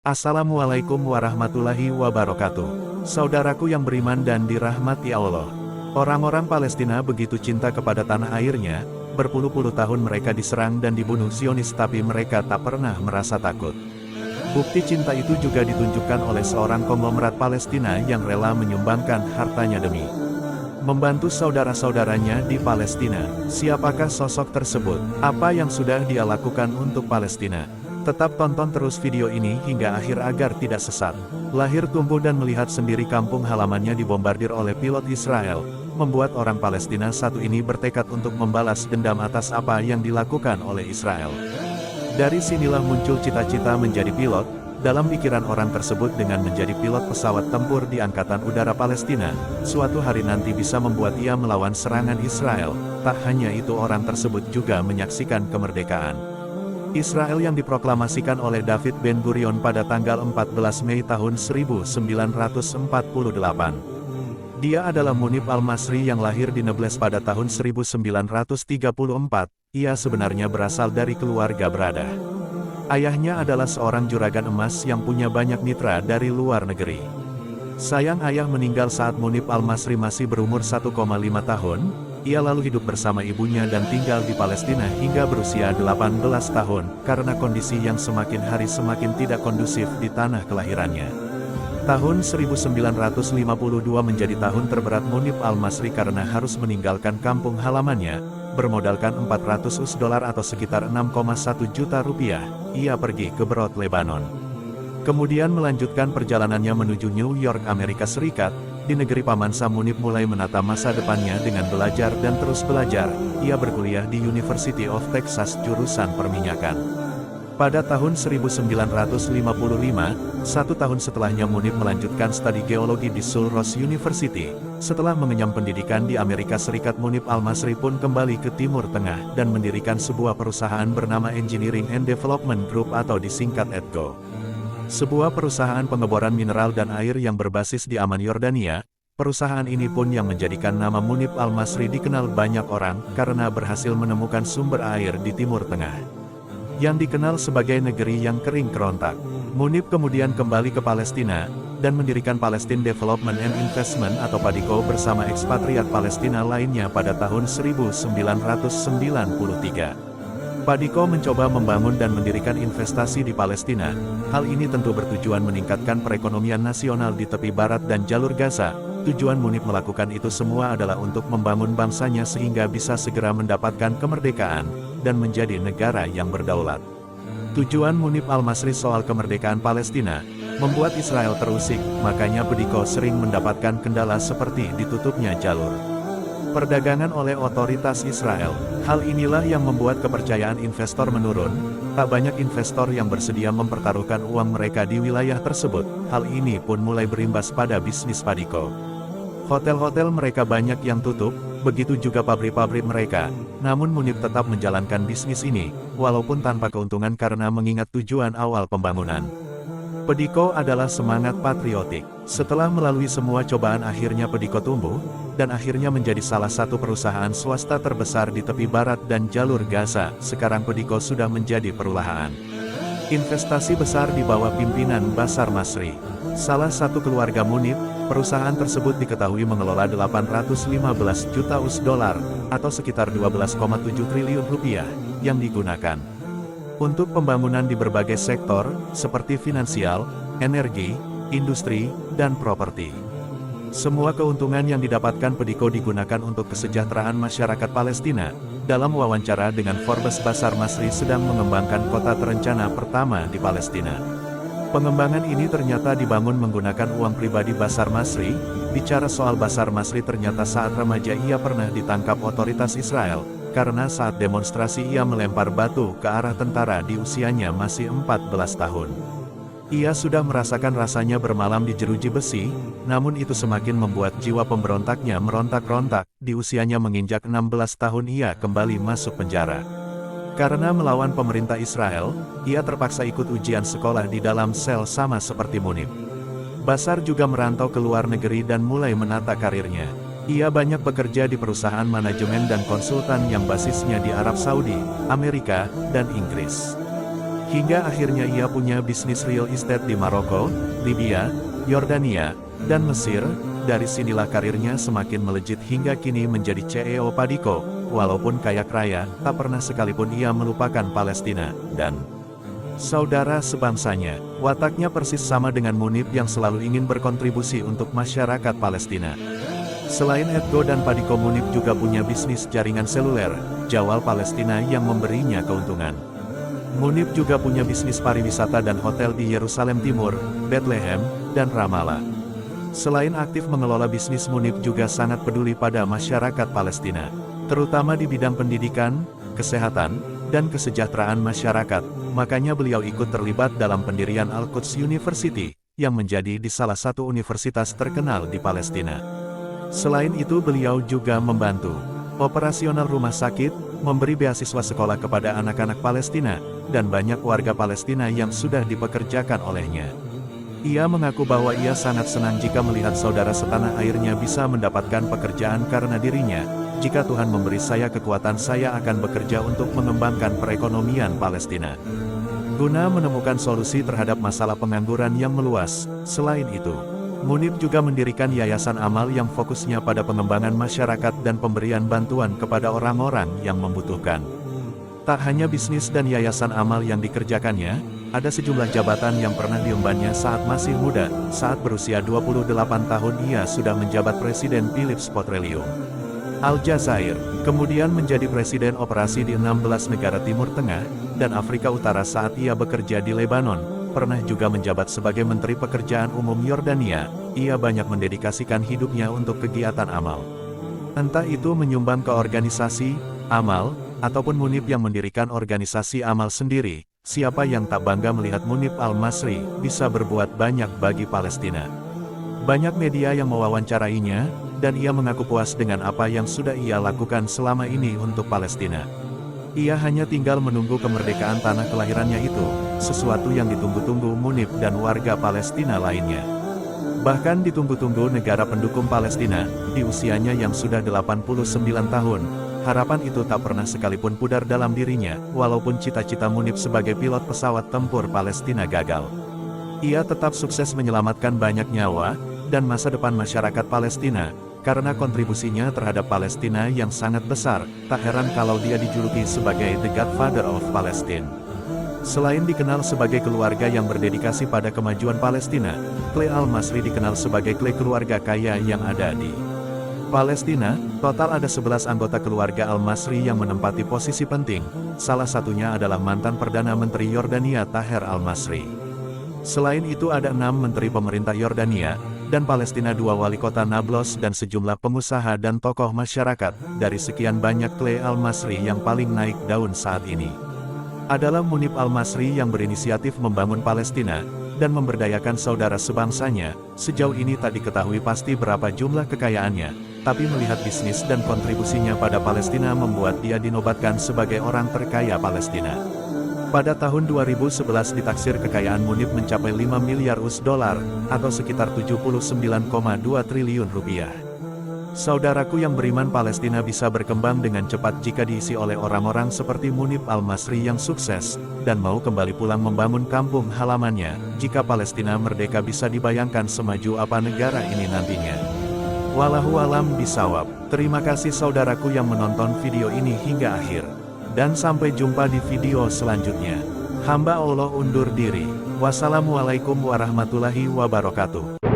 Assalamualaikum warahmatullahi wabarakatuh. Saudaraku yang beriman dan dirahmati Allah. Orang-orang Palestina begitu cinta kepada tanah airnya, berpuluh-puluh tahun mereka diserang dan dibunuh Zionis tapi mereka tak pernah merasa takut. Bukti cinta itu juga ditunjukkan oleh seorang konglomerat Palestina yang rela menyumbangkan hartanya demi membantu saudara-saudaranya di Palestina. Siapakah sosok tersebut? Apa yang sudah dia lakukan untuk Palestina? Tetap tonton terus video ini hingga akhir agar tidak sesat. Lahir, tumbuh dan melihat sendiri kampung halamannya dibombardir oleh pilot Israel, membuat orang Palestina satu ini bertekad untuk membalas dendam atas apa yang dilakukan oleh Israel. Dari sinilah muncul cita-cita menjadi pilot, dalam pikiran orang tersebut dengan menjadi pilot pesawat tempur di Angkatan Udara Palestina, suatu hari nanti bisa membuat ia melawan serangan Israel. Tak hanya itu, orang tersebut juga menyaksikan kemerdekaan Israel yang diproklamasikan oleh David Ben-Gurion pada tanggal 14 Mei tahun 1948. Dia adalah Munib Al-Masri yang lahir di Nablus pada tahun 1934. Ia sebenarnya berasal dari keluarga berada. Ayahnya adalah seorang juragan emas yang punya banyak mitra dari luar negeri. Sayang, ayah meninggal saat Munib Al-Masri masih berumur 1,5 tahun. Ia lalu hidup bersama ibunya dan tinggal di Palestina hingga berusia 18 tahun, karena kondisi yang semakin hari semakin tidak kondusif di tanah kelahirannya. Tahun 1952 menjadi tahun terberat Munib Al-Masri karena harus meninggalkan kampung halamannya, bermodalkan $400 atau sekitar 6,1 juta rupiah. Ia pergi ke Beirut, Lebanon. Kemudian melanjutkan perjalanannya menuju New York, Amerika Serikat. Di negeri paman Sam, Munib mulai menata masa depannya dengan belajar dan terus belajar. Ia berkuliah di University of Texas jurusan perminyakan. Pada tahun 1955, satu tahun setelahnya Munib melanjutkan studi geologi di Sulros University. Setelah mengenyam pendidikan di Amerika Serikat, Munib Al-Masri pun kembali ke Timur Tengah dan mendirikan sebuah perusahaan bernama Engineering and Development Group atau disingkat EDGO. Sebuah perusahaan pengeboran mineral dan air yang berbasis di Amman, Yordania. Perusahaan ini pun yang menjadikan nama Munib Al-Masri dikenal banyak orang karena berhasil menemukan sumber air di Timur Tengah yang dikenal sebagai negeri yang kering kerontak. Munib kemudian kembali ke Palestina dan mendirikan Palestine Development and Investment atau PADICO bersama ekspatriat Palestina lainnya pada tahun 1993. PADICO mencoba membangun dan mendirikan investasi di Palestina. Hal ini tentu bertujuan meningkatkan perekonomian nasional di tepi barat dan jalur Gaza. Tujuan Munib melakukan itu semua adalah untuk membangun bangsanya sehingga bisa segera mendapatkan kemerdekaan dan menjadi negara yang berdaulat. Tujuan Munib Al-Masri soal kemerdekaan Palestina membuat Israel terusik, makanya PADICO sering mendapatkan kendala seperti ditutupnya jalur perdagangan oleh otoritas Israel. Hal inilah yang membuat kepercayaan investor menurun. Tak banyak investor yang bersedia mempertaruhkan uang mereka di wilayah tersebut. Hal ini pun mulai berimbas pada bisnis PADICO. Hotel-hotel mereka banyak yang tutup, begitu juga pabrik-pabrik mereka. Namun Munib tetap menjalankan bisnis ini, walaupun tanpa keuntungan karena mengingat tujuan awal pembangunan. PADICO adalah semangat patriotik. Setelah melalui semua cobaan, akhirnya PADICO tumbuh, dan akhirnya menjadi salah satu perusahaan swasta terbesar di tepi barat dan jalur Gaza. Sekarang PADICO sudah menjadi perusahaan investasi besar di bawah pimpinan Basar Masri. Salah satu keluarga Munib, perusahaan tersebut diketahui mengelola 815 juta US dollar, atau sekitar 12,7 triliun rupiah, yang digunakan untuk pembangunan di berbagai sektor, seperti finansial, energi, industri, dan properti. Semua keuntungan yang didapatkan PADICO digunakan untuk kesejahteraan masyarakat Palestina. Dalam wawancara dengan Forbes, Basar Masri sedang mengembangkan kota terencana pertama di Palestina. Pengembangan ini ternyata dibangun menggunakan uang pribadi Basar Masri. Bicara soal Basar Masri, ternyata saat remaja ia pernah ditangkap otoritas Israel, karena saat demonstrasi ia melempar batu ke arah tentara di usianya masih 14 tahun. Ia sudah merasakan rasanya bermalam di jeruji besi, namun itu semakin membuat jiwa pemberontaknya merontak-rontak. Di usianya menginjak 16 tahun ia kembali masuk penjara. Karena melawan pemerintah Israel, ia terpaksa ikut ujian sekolah di dalam sel sama seperti Munib. Basar juga merantau ke luar negeri dan mulai menata karirnya. Ia banyak bekerja di perusahaan manajemen dan konsultan yang basisnya di Arab Saudi, Amerika, dan Inggris. Hingga akhirnya ia punya bisnis real estate di Maroko, Libya, Yordania, dan Mesir. Dari sinilah karirnya semakin melejit hingga kini menjadi CEO Padiko. Walaupun kaya raya, tak pernah sekalipun ia melupakan Palestina dan saudara sebangsanya. Wataknya persis sama dengan Munib yang selalu ingin berkontribusi untuk masyarakat Palestina. Selain Edgo dan Padiko, Munib juga punya bisnis jaringan seluler, Jawal Palestina yang memberinya keuntungan. Munib juga punya bisnis pariwisata dan hotel di Yerusalem Timur, Bethlehem, dan Ramallah. Selain aktif mengelola bisnis, Munib juga sangat peduli pada masyarakat Palestina, terutama di bidang pendidikan, kesehatan, dan kesejahteraan masyarakat. Makanya beliau ikut terlibat dalam pendirian Al-Quds University, yang menjadi di salah satu universitas terkenal di Palestina. Selain itu, beliau juga membantu operasional rumah sakit, memberi beasiswa sekolah kepada anak-anak Palestina, dan banyak warga Palestina yang sudah dipekerjakan olehnya. Ia mengaku bahwa ia sangat senang jika melihat saudara setanah airnya bisa mendapatkan pekerjaan karena dirinya. Jika Tuhan memberi saya kekuatan, saya akan bekerja untuk mengembangkan perekonomian Palestina, guna menemukan solusi terhadap masalah pengangguran yang meluas. Selain itu, Munib juga mendirikan Yayasan Amal yang fokusnya pada pengembangan masyarakat dan pemberian bantuan kepada orang-orang yang membutuhkan. Tak hanya bisnis dan Yayasan Amal yang dikerjakannya, ada sejumlah jabatan yang pernah diembannya saat masih muda. Saat berusia 28 tahun ia sudah menjabat Presiden Philips Petroleum Aljazair, kemudian menjadi Presiden Operasi di 16 negara Timur Tengah dan Afrika Utara saat ia bekerja di Lebanon. Pernah juga menjabat sebagai Menteri Pekerjaan Umum Yordania. Ia banyak mendedikasikan hidupnya untuk kegiatan amal. Entah itu menyumbang ke organisasi amal, ataupun Munib yang mendirikan organisasi amal sendiri. Siapa yang tak bangga melihat Munib Al-Masri bisa berbuat banyak bagi Palestina? Banyak media yang mewawancarainya, dan ia mengaku puas dengan apa yang sudah ia lakukan selama ini untuk Palestina. Ia hanya tinggal menunggu kemerdekaan tanah kelahirannya itu, sesuatu yang ditunggu-tunggu Munib dan warga Palestina lainnya. Bahkan ditunggu-tunggu negara pendukung Palestina, di usianya yang sudah 89 tahun. Harapan itu tak pernah sekalipun pudar dalam dirinya, walaupun cita-cita Munib sebagai pilot pesawat tempur Palestina gagal. Ia tetap sukses menyelamatkan banyak nyawa, dan masa depan masyarakat Palestina, karena kontribusinya terhadap Palestina yang sangat besar. Tak heran kalau dia dijuluki sebagai The Godfather of Palestine. Selain dikenal sebagai keluarga yang berdedikasi pada kemajuan Palestina, Clay Al-Masri dikenal sebagai Clay keluarga kaya yang ada di Palestina. Total ada 11 anggota keluarga Al-Masri yang menempati posisi penting. Salah satunya adalah mantan Perdana Menteri Yordania Taher Al-Masri. Selain itu ada 6 menteri pemerintah Yordania dan Palestina, 2 wali kota Nablus, dan sejumlah pengusaha dan tokoh masyarakat. Dari sekian banyak, Clay Al-Masri yang paling naik daun saat ini adalah Munib Al-Masri yang berinisiatif membangun Palestina dan memberdayakan saudara sebangsanya. Sejauh ini tak diketahui pasti berapa jumlah kekayaannya, tapi melihat bisnis dan kontribusinya pada Palestina membuat dia dinobatkan sebagai orang terkaya Palestina. Pada tahun 2011 ditaksir kekayaan Munib mencapai 5 miliar US dollar, atau sekitar 79,2 triliun rupiah. Saudaraku yang beriman, Palestina bisa berkembang dengan cepat jika diisi oleh orang-orang seperti Munib Al-Masri yang sukses, dan mau kembali pulang membangun kampung halamannya. Jika Palestina merdeka bisa dibayangkan semaju apa negara ini nantinya. Wallahu alam bisawab. Terima kasih saudaraku yang menonton video ini hingga akhir. Dan sampai jumpa di video selanjutnya. Hamba Allah undur diri. Wassalamualaikum warahmatullahi wabarakatuh.